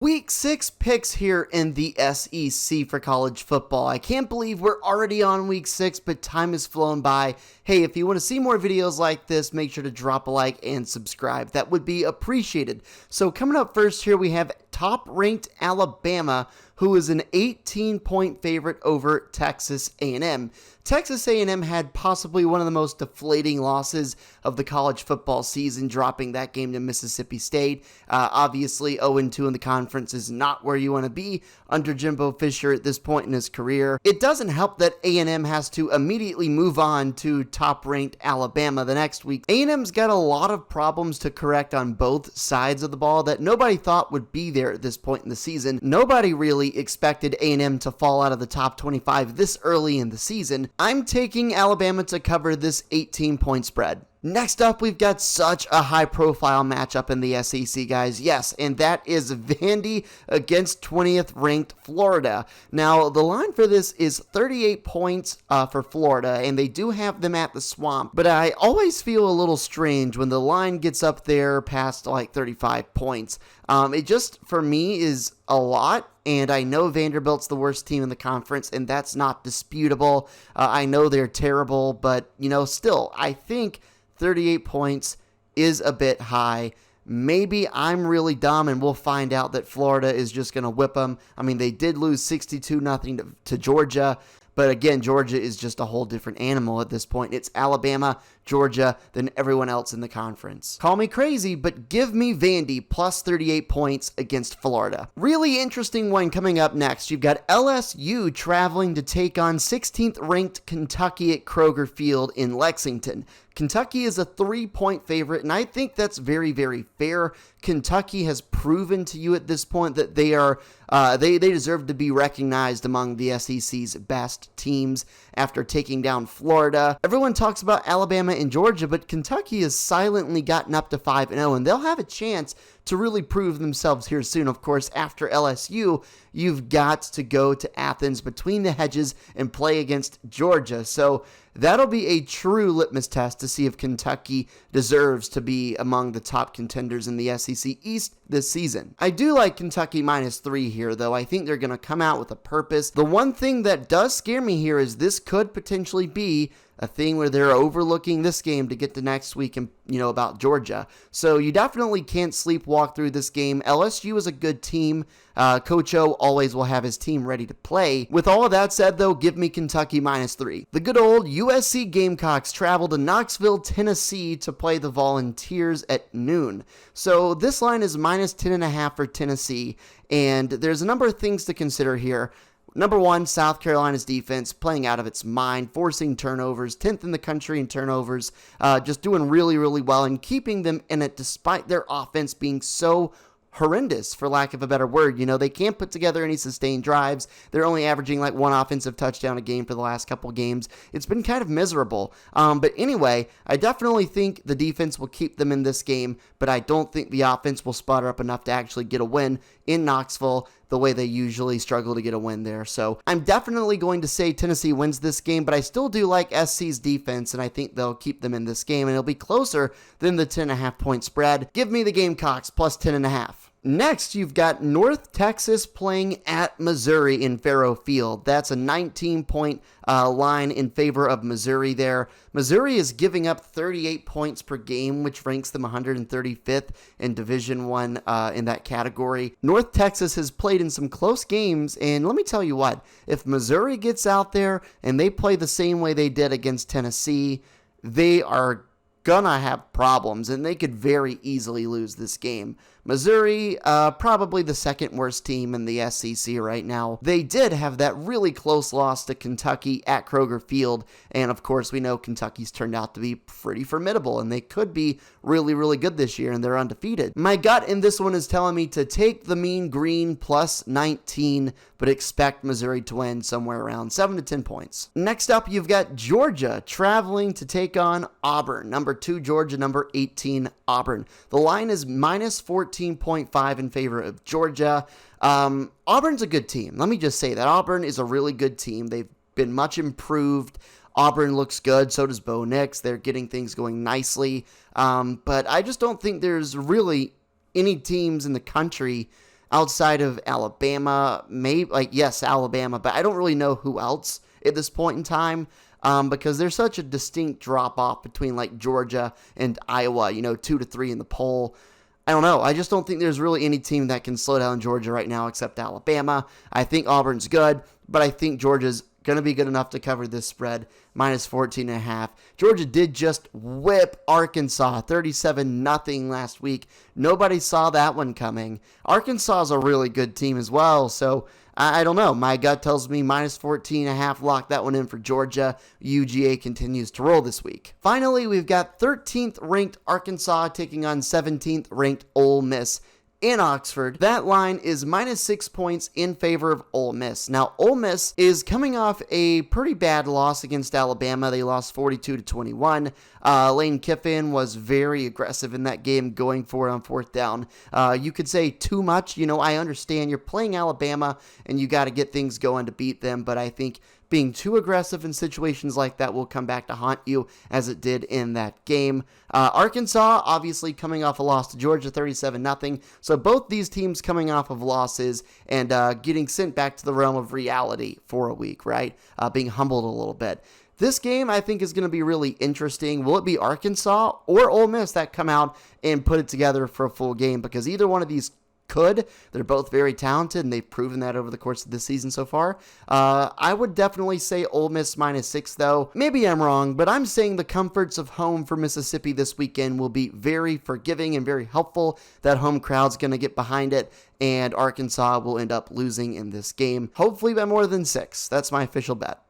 Week 6 picks here in the SEC for college football. I can't believe we're already on week 6, but time has flown by. Hey, if you want to see more videos like this, make sure to drop a like and subscribe. That would be appreciated. So coming up first here, we have top-ranked Alabama, who is an 18-point favorite over Texas A&M. Texas A&M had possibly one of the most deflating losses of the college football season, dropping that game to Mississippi State. Obviously, 0-2 in the conference is not where you want to be under Jimbo Fisher at this point in his career. It doesn't help that A&M has to immediately move on to top-ranked Alabama the next week. A&M's got a lot of problems to correct on both sides of the ball that nobody thought would be there at this point in the season. Nobody really expected A&M to fall out of the top 25 this early in the season. I'm taking Alabama to cover this 18-point spread. Next up, we've got such a high-profile matchup in the SEC, guys. Yes, and that is Vandy against 20th ranked Florida. Now, the line for this is 38 points for Florida, and they do have them at the Swamp. But I always feel a little strange when the line gets up there past like 35 points. It just, for me, is a lot. And I know Vanderbilt's the worst team in the conference, and that's not disputable. I know they're terrible, but, still, I think 38 points is a bit high. Maybe I'm really dumb, and we'll find out that Florida is just going to whip them. I mean, they did lose 62-0 to Georgia. But again, Georgia is just a whole different animal at this point. It's Alabama, Georgia, than everyone else in the conference. Call me crazy, but give me Vandy plus 38 points against Florida. Really interesting one coming up next. You've got LSU traveling to take on 16th ranked Kentucky at Kroger Field in Lexington. Kentucky is a 3-point favorite, and I think that's very, very fair. Kentucky has proven to you at this point that they are they deserve to be recognized among the SEC's best teams after taking down Florida. Everyone talks about Alabama and Georgia, but Kentucky has silently gotten up to 5-0, and they'll have a chance to really prove themselves here soon. Of course, after LSU, you've got to go to Athens between the hedges and play against Georgia. So that'll be a true litmus test to see if Kentucky deserves to be among the top contenders in the SEC East this season. I do like Kentucky -3 here, though. I think they're going to come out with a purpose. The one thing that does scare me here is this could potentially be a thing where they're overlooking this game to get to next week and, about Georgia. So you definitely can't sleepwalk through this game. LSU is a good team. Coach O always will have his team ready to play. With all of that said, though, give me Kentucky -3. The good old USC Gamecocks travel to Knoxville, Tennessee to play the Volunteers at noon. So this line is -10.5 for Tennessee, and there's a number of things to consider here. Number one, South Carolina's defense playing out of its mind, forcing turnovers, 10th in the country in turnovers, just doing really, really well and keeping them in it despite their offense being so horrendous, for lack of a better word. They can't put together any sustained drives. They're only averaging like one offensive touchdown a game for the last couple games. It's been kind of miserable. But anyway, I definitely think the defense will keep them in this game, but I don't think the offense will sputter up enough to actually get a win in Knoxville the way they usually struggle to get a win there. So I'm definitely going to say Tennessee wins this game, but I still do like SC's defense, and I think they'll keep them in this game, and it'll be closer than the 10.5-point spread. Give me the Gamecocks plus 10.5. Next, you've got North Texas playing at Missouri in Faro Field. That's a 19-point line in favor of Missouri there. Missouri is giving up 38 points per game, which ranks them 135th in Division I in that category. North Texas has played in some close games, and let me tell you what, if Missouri gets out there and they play the same way they did against Tennessee, they are gonna have problems, and they could very easily lose this game. Missouri, probably the second worst team in the SEC right now. They did have that really close loss to Kentucky at Kroger Field, and of course we know Kentucky's turned out to be pretty formidable, and they could be really, really good this year, and they're undefeated. My gut in this one is telling me to take the Mean Green plus 19, but expect Missouri to win somewhere around 7 to 10 points. Next up, you've got Georgia traveling to take on Auburn. Number 2 Georgia, number 18 Auburn. The line is -14.5 in favor of Georgia. Auburn's a good team. Let me just say that Auburn is a really good team. They've been much improved. Auburn looks good. So does Bo Nix. They're getting things going nicely. But I just don't think there's really any teams in the country outside of Alabama, maybe, like, yes, Alabama, but I don't really know who else at this point in time. Because there's such a distinct drop off between like Georgia and Iowa, 2 to 3 in the poll. I don't know. I just don't think there's really any team that can slow down Georgia right now except Alabama. I think Auburn's good, but I think Georgia's going to be good enough to cover this spread, minus 14.5. Georgia did just whip Arkansas 37-0 last week. Nobody saw that one coming. Arkansas is a really good team as well, so I don't know. My gut tells me minus 14.5. Lock that one in for Georgia. UGA continues to roll this week. Finally, we've got 13th ranked Arkansas taking on 17th ranked Ole Miss in Oxford. That line is minus 6 points in favor of Ole Miss. Now, Ole Miss is coming off a pretty bad loss against Alabama. They lost 42-21. Lane Kiffin was very aggressive in that game, going for it on fourth down. You could say too much. I understand you're playing Alabama and you got to get things going to beat them, but I think being too aggressive in situations like that will come back to haunt you, as it did in that game. Arkansas, obviously coming off a loss to Georgia, 37-0. So both these teams coming off of losses and getting sent back to the realm of reality for a week, right? Being humbled a little bit. This game, I think, is going to be really interesting. Will it be Arkansas or Ole Miss that come out and put it together for a full game? Because either one of these could. They're both very talented, and they've proven that over the course of this season so far. I would definitely say Ole Miss minus 6, though. Maybe I'm wrong, but I'm saying the comforts of home for Mississippi this weekend will be very forgiving and very helpful. That home crowd's going to get behind it, and Arkansas will end up losing in this game, hopefully by more than 6. That's my official bet.